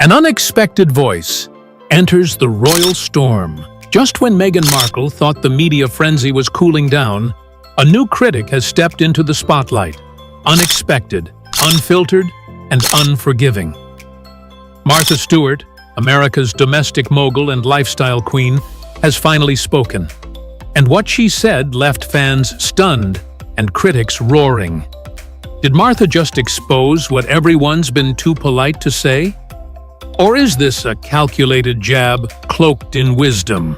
An unexpected voice enters the royal storm. Just when Meghan Markle thought the media frenzy was cooling down, a new critic has stepped into the spotlight. Unexpected, unfiltered, and unforgiving. Martha Stewart, America's domestic mogul and lifestyle queen, has finally spoken. And what she said left fans stunned and critics roaring. Did Martha just expose what everyone's been too polite to say? Or is this a calculated jab cloaked in wisdom?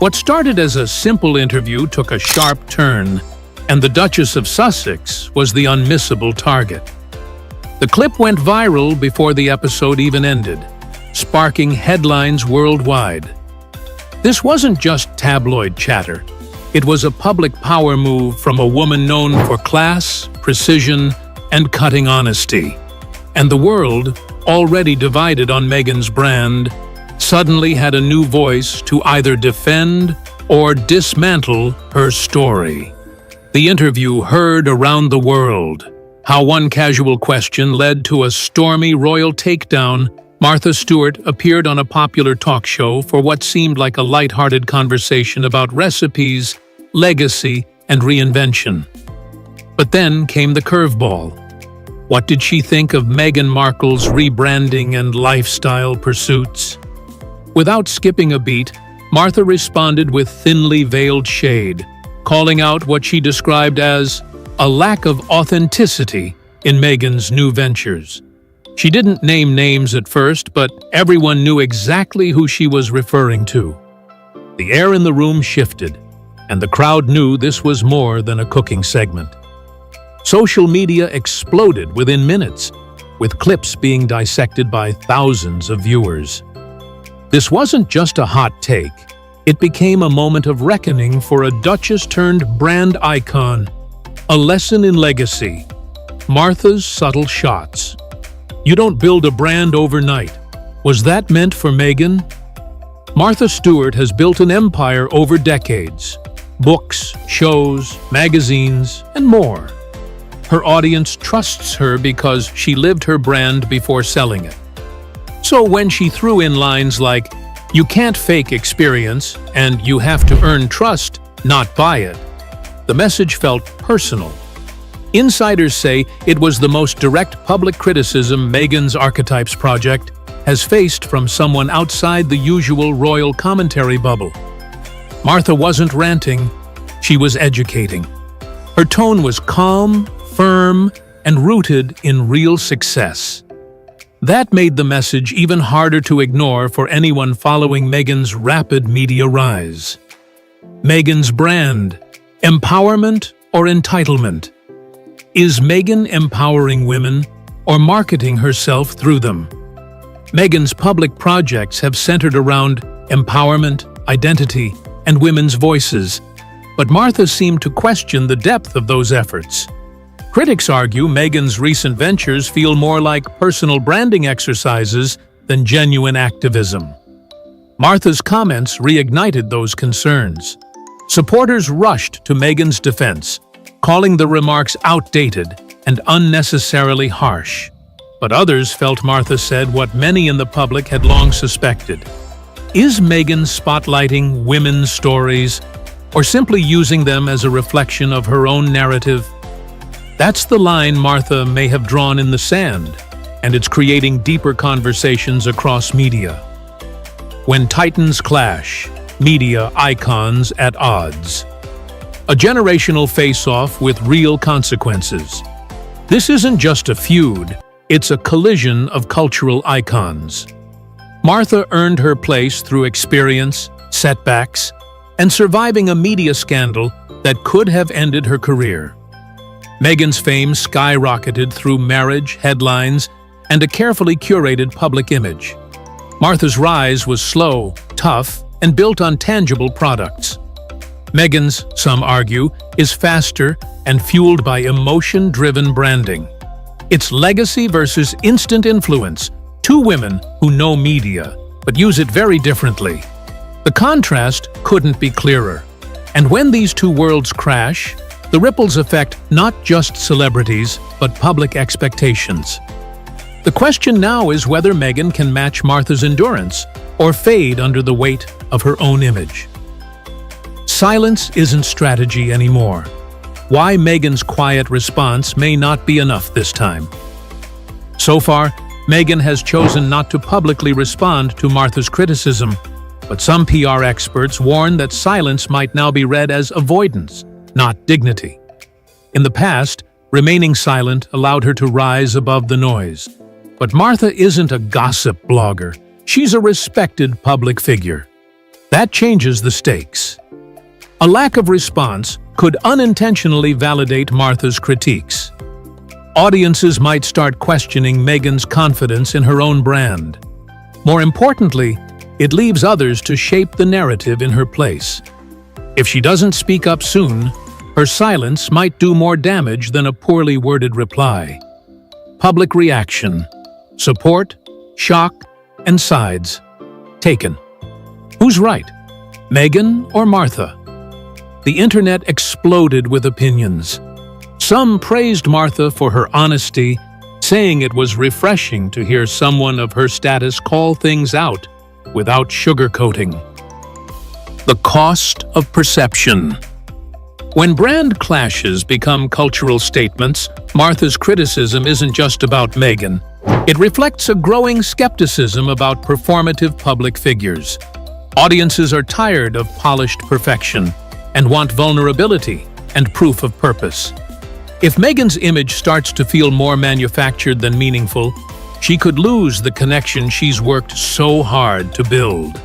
What started as a simple interview took a sharp turn, and the Duchess of Sussex was the unmissable target. The clip went viral before the episode even ended, sparking headlines worldwide. This wasn't just tabloid chatter. It was a public power move from a woman known for class, precision, and cutting honesty. And the world, already divided on Meghan's brand, suddenly had a new voice to either defend or dismantle her story. The interview heard around the world. How one casual question led to a stormy royal takedown. Martha Stewart appeared on a popular talk show for what seemed like a light-hearted conversation about recipes, legacy, and reinvention. But then came the curveball. What did she think of Meghan Markle's rebranding and lifestyle pursuits? Without skipping a beat, Martha responded with thinly veiled shade, calling out what she described as a lack of authenticity in Meghan's new ventures. She didn't name names at first, but everyone knew exactly who she was referring to. The air in the room shifted, and the crowd knew this was more than a cooking segment. Social media exploded within minutes, with clips being dissected by thousands of viewers. This wasn't just a hot take. It became a moment of reckoning for a Duchess-turned-brand icon, a lesson in legacy. Martha's subtle shots. You don't build a brand overnight. Was that meant for Meghan? Martha Stewart has built an empire over decades. Books, shows, magazines, and more. Her audience trusts her because she lived her brand before selling it. So when she threw in lines like, "You can't fake experience," and "You have to earn trust, not buy it," the message felt personal. Insiders say it was the most direct public criticism Meghan's Archetypes project has faced from someone outside the usual royal commentary bubble. Martha wasn't ranting, she was educating. Her tone was calm, firm, and rooted in real success. That made the message even harder to ignore for anyone following Meghan's rapid media rise. Meghan's brand: empowerment or entitlement? Is Meghan empowering women or marketing herself through them? Meghan's public projects have centered around empowerment, identity, and women's voices, but Martha seemed to question the depth of those efforts. Critics argue Meghan's recent ventures feel more like personal branding exercises than genuine activism. Martha's comments reignited those concerns. Supporters rushed to Meghan's defense, calling the remarks outdated and unnecessarily harsh. But others felt Martha said what many in the public had long suspected. Is Meghan spotlighting women's stories, or simply using them as a reflection of her own narrative? That's the line Martha may have drawn in the sand, and it's creating deeper conversations across media. When titans clash, media icons at odds. A generational face-off with real consequences. This isn't just a feud, it's a collision of cultural icons. Martha earned her place through experience, setbacks, and surviving a media scandal that could have ended her career. Meghan's fame skyrocketed through marriage, headlines, and a carefully curated public image. Martha's rise was slow, tough, and built on tangible products. Meghan's, some argue, is faster and fueled by emotion-driven branding. It's legacy versus instant influence, two women who know media, but use it very differently. The contrast couldn't be clearer. And when these two worlds crash, the ripples affect not just celebrities, but public expectations. The question now is whether Meghan can match Martha's endurance or fade under the weight of her own image. Silence isn't strategy anymore. Why Meghan's quiet response may not be enough this time. So far, Meghan has chosen not to publicly respond to Martha's criticism, but some PR experts warn that silence might now be read as avoidance, not dignity. In the past, remaining silent allowed her to rise above the noise. But Martha isn't a gossip blogger. She's a respected public figure. That changes the stakes. A lack of response could unintentionally validate Martha's critiques. Audiences might start questioning Meghan's confidence in her own brand. More importantly, it leaves others to shape the narrative in her place. If she doesn't speak up soon, her silence might do more damage than a poorly worded reply. Public reaction, support, shock, and sides taken. Who's right, Meghan or Martha? The internet exploded with opinions. Some praised Martha for her honesty, saying it was refreshing to hear someone of her status call things out without sugarcoating. The cost of perception. When brand clashes become cultural statements, Martha's criticism isn't just about Meghan. It reflects a growing skepticism about performative public figures. Audiences are tired of polished perfection and want vulnerability and proof of purpose. If Meghan's image starts to feel more manufactured than meaningful, she could lose the connection she's worked so hard to build.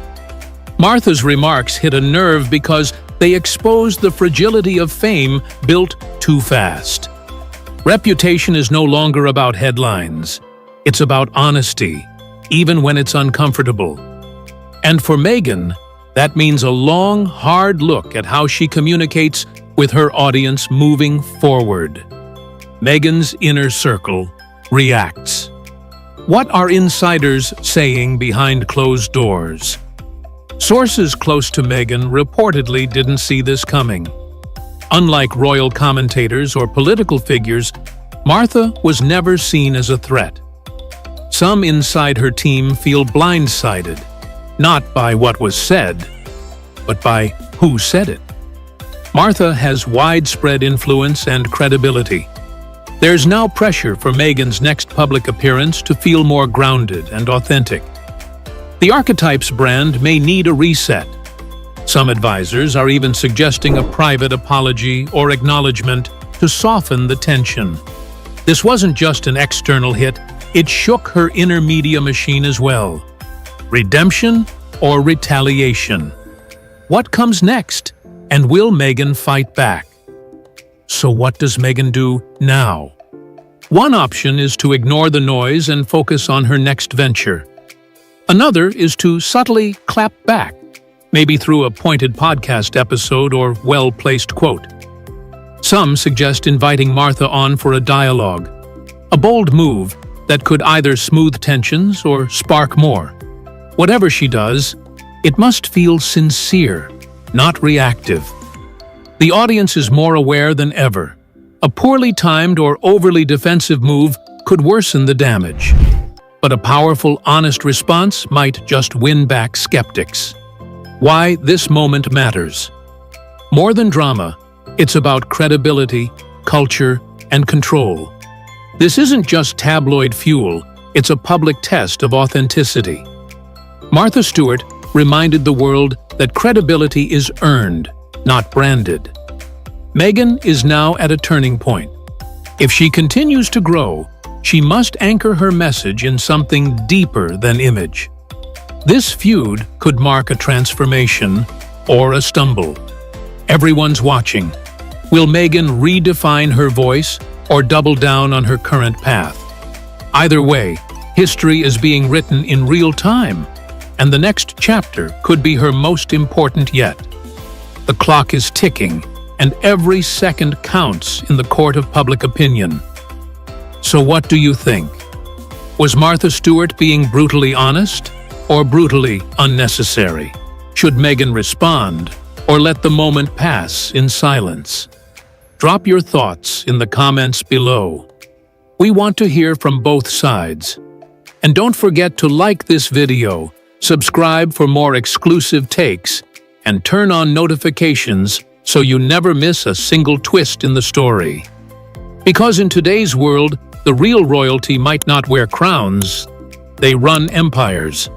Martha's remarks hit a nerve because they exposed the fragility of fame built too fast. Reputation is no longer about headlines. It's about honesty, even when it's uncomfortable. And for Meghan, that means a long, hard look at how she communicates with her audience moving forward. Meghan's inner circle reacts. What are insiders saying behind closed doors? Sources close to Meghan reportedly didn't see this coming. Unlike royal commentators or political figures, Martha was never seen as a threat. Some inside her team feel blindsided, not by what was said, but by who said it. Martha has widespread influence and credibility. There's now pressure for Meghan's next public appearance to feel more grounded and authentic. The Archetypes brand may need a reset. Some advisors are even suggesting a private apology or acknowledgement to soften the tension. This wasn't just an external hit, it shook her inner media machine as well. Redemption or retaliation? What comes next? And will Meghan fight back? So what does Meghan do now? One option is to ignore the noise and focus on her next venture. Another is to subtly clap back, maybe through a pointed podcast episode or well-placed quote. Some suggest inviting Martha on for a dialogue, a bold move that could either smooth tensions or spark more. Whatever she does, it must feel sincere, not reactive. The audience is more aware than ever. A poorly timed or overly defensive move could worsen the damage. But a powerful, honest response might just win back skeptics. Why this moment matters. More than drama, it's about credibility, culture, and control. This isn't just tabloid fuel, it's a public test of authenticity. Martha Stewart reminded the world that credibility is earned, not branded. Meghan is now at a turning point. If she continues to grow, she must anchor her message in something deeper than image. This feud could mark a transformation or a stumble. Everyone's watching. Will Meghan redefine her voice or double down on her current path? Either way, history is being written in real time, and the next chapter could be her most important yet. The clock is ticking, and every second counts in the court of public opinion. So what do you think? Was Martha Stewart being brutally honest or brutally unnecessary? Should Meghan respond or let the moment pass in silence? Drop your thoughts in the comments below. We want to hear from both sides. And don't forget to like this video, subscribe for more exclusive takes, and turn on notifications so you never miss a single twist in the story. Because in today's world, the real royalty might not wear crowns, they run empires.